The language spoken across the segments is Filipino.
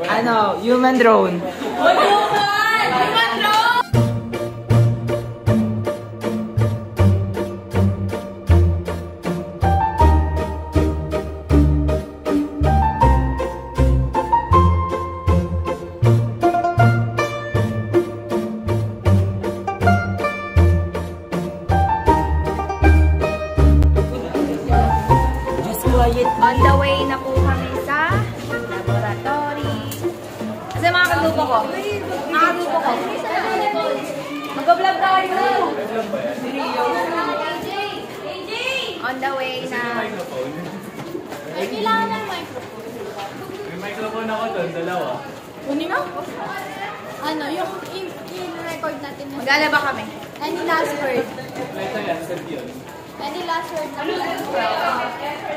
Ano, human drone. Human drone! On the way na po kami sa laboratory. Kasi mga kagrupo ko. Mag-vlog tayo! On the way na... Ay, kailangan ng microphone. May microphone ako doon, dalawa. Kunin mo? Ano, yung in-record natin. Mag-ala ba kami? Any last word? Ito yan, set yun. Any last word na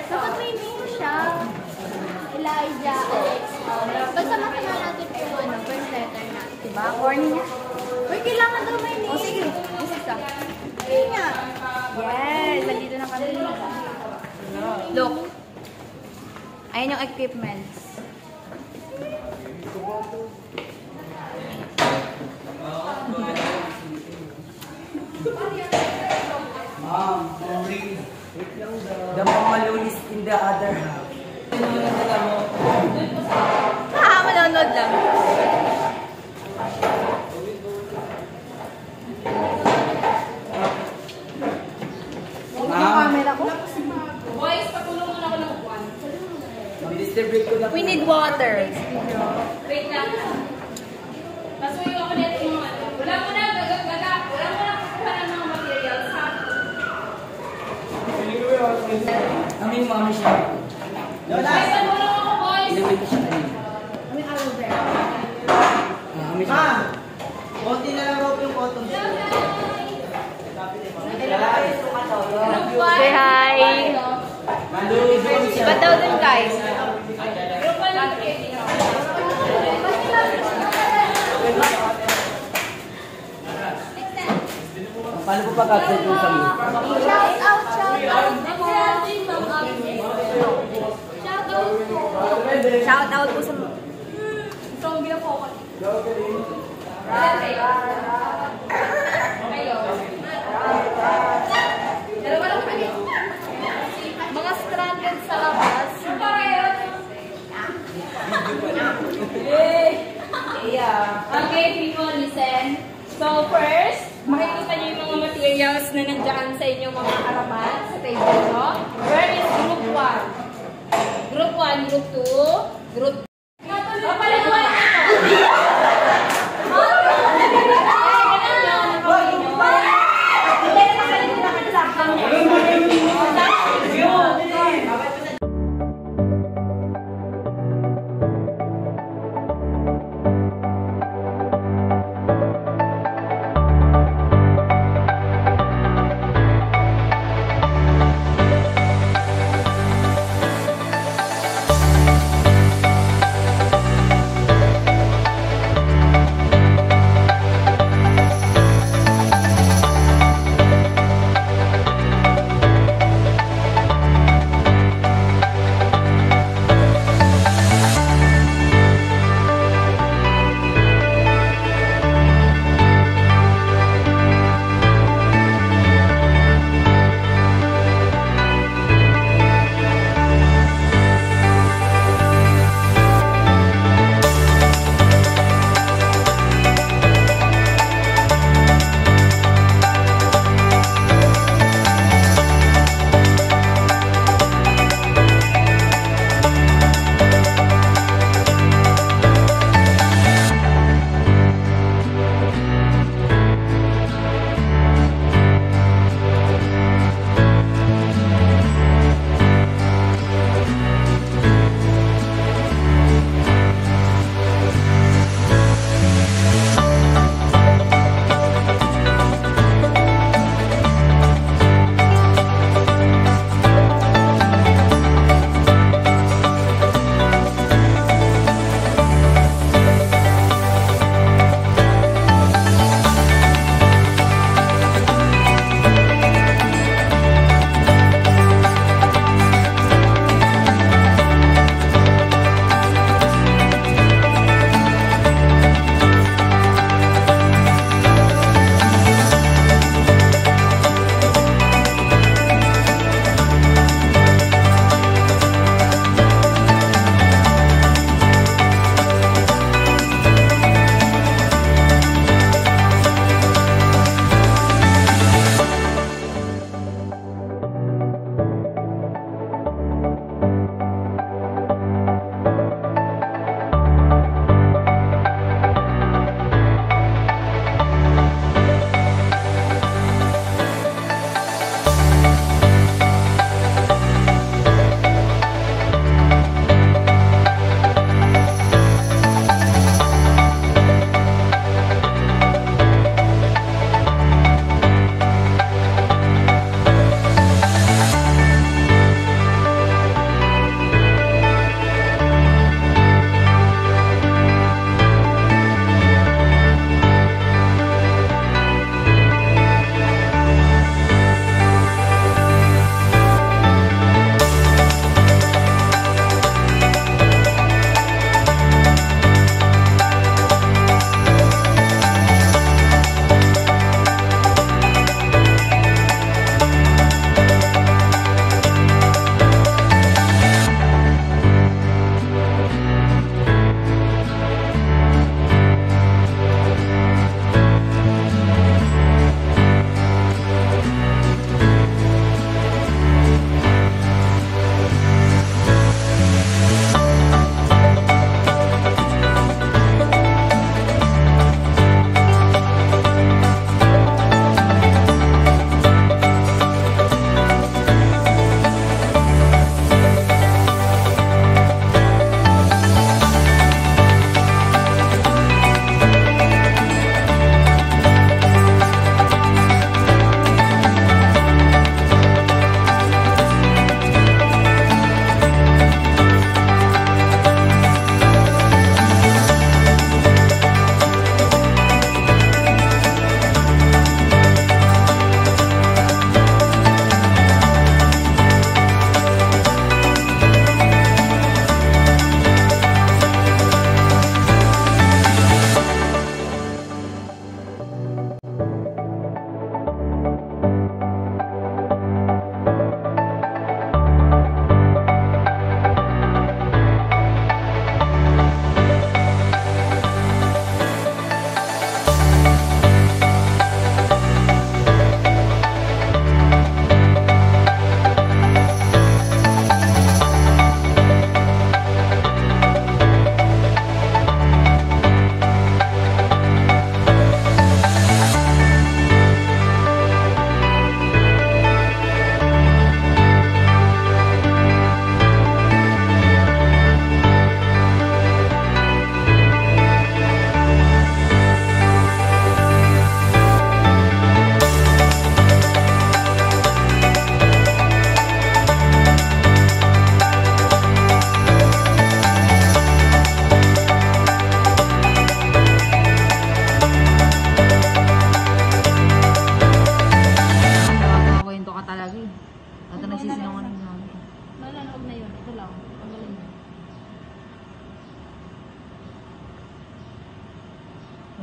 dapat may name siya. Elijah, Alex. Basta makita natin kung ano, first letter na. Diba? Corny niya. Uy, kailangan daw may name. O sige, isa. Hindi nga. Yes, nandito na kami. Look. Ayan yung equipments. The Mamalun is in the other half. Manonood lang. Yung camera ko. Boys, patulong mo na ako ng upuan. Distribute ko na. We need water. Wait lang. Pasuyo ako nito yung mga ano. Wala mo na kukuha ng mga materials, ha? Aming mami siya. Lola! Boys, patulong ako, boys! Inuwi ko siya kanina. Kami aloe vera. Kami siya. Konti na lang yung cotton. Say hi! Ba't daw dun guys? Paano po pag-update yung sabi? Shout out! Shout out po sa... Zombie ako. Mga stranded sa labas. Okay, people, listen. So, first, makikita niyo yung mga materials na nandiyan sa inyong mga harapan sa table, no? Where is group 1? Group 1, group 2, group 3. Papalaguan ito!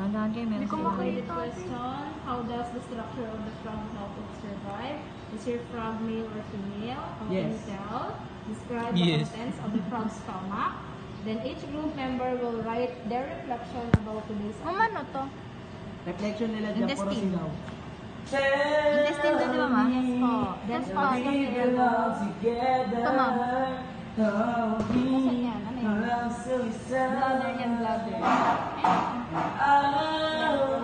Dahan-dahan kayo, meron sila. Related question, how does the structure of the frog help it survive? Is your frog male or female? How can you Yes. tell? Describe the Yes. contents of the frog's stomach. Then each group member will write their reflection about today's Mama, ano to? Reflection nila dyan, puro Intestine. sigaw. Intestine to, di ba, ma? Yes po. Then Yes, pause po. kasi elbow. Ito, ma'am. Nasaan yan? Ano yan? Bladder yan, bladder.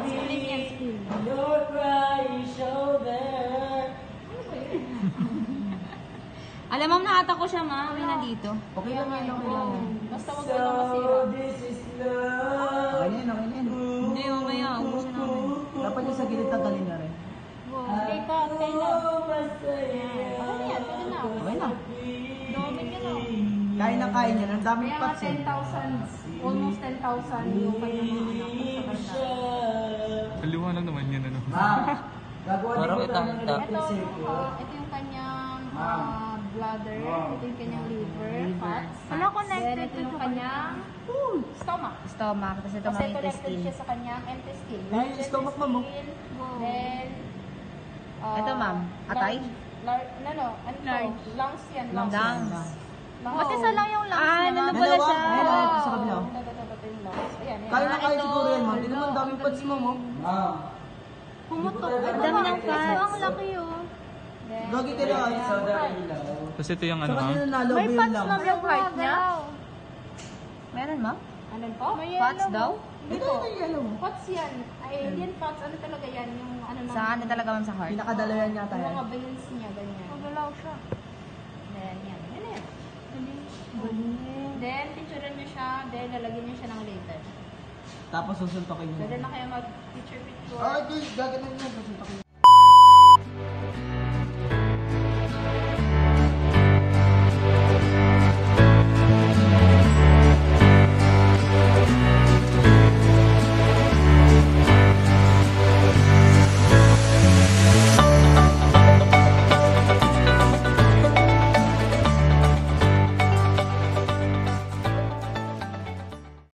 Spleen yan, spleen. Alam, ma'am, nakata ko siya, ma. Uwi na dito. Okay lang yan, okay lang yan. Basta wag mo lang masira. Okay na yan, okay na yan. Hindi, mamaya. Ubusin namin. Dapat yung sa gilid tanggalin na rin. Okay ka, okay lang. Okay na yan, pwede na. Okay na. Gawin ka na. Kaya na kaya niya. Ang daming Kaya nga pots eh. 10,000, almost 10,000 yung kanyang mga anak sa kanya. Kaliwanag naman yan, ano? Ma'am, gagawa din Parang ko tayo ng kitang-kita. electric circuit. Ito yung kanyang bladder, ito yung kanyang liver, fats. Ano connected Then ito to yung kanyang stomach. Stomach. Tapos ito, Kasi mga connected intestine. siya sa kanyang intestine. Ay, yung stomach, ma'am, oh. Then, Ito, ma'am. Atay? Large. Lungs yan. Lungs. Ba't isa lang yung lungs ano pala Dalawa? siya? Ayun, ayun, sa kabila. Ito yung lungs. Ayan, ayan. Kaya na kaya ito, siguro yan, ma'am. Tignan mo, ang daming pots mo, ma'am. Ma'am. Pumutok. Ang dami ng fats. Ang laki yun. Then, Gagi ka lang. Tapos ito yung ano, Sa ma'am? kanila nalo, May yun fats, lang. ma'am, yung heart niya? Meron, ma'am? Ano po? Fats daw? Ito yung yellow. Fats yan. Ay, yan fats. Ano talaga yan? Yung ano ng... Sa ano talaga, ma'am, sa heart? Pinakadala yan yata Yung yan. mga veins niya, ganyan. Magalaw siya. Then, yan. Yan yan. Then, picturean niyo siya. Then, lalagyan niyo siya ng later. Tapos susuntokin niyo. Pwede na kayo mag-picture-picture. Ah, ito, gaganon niya. Susuntokin niyo.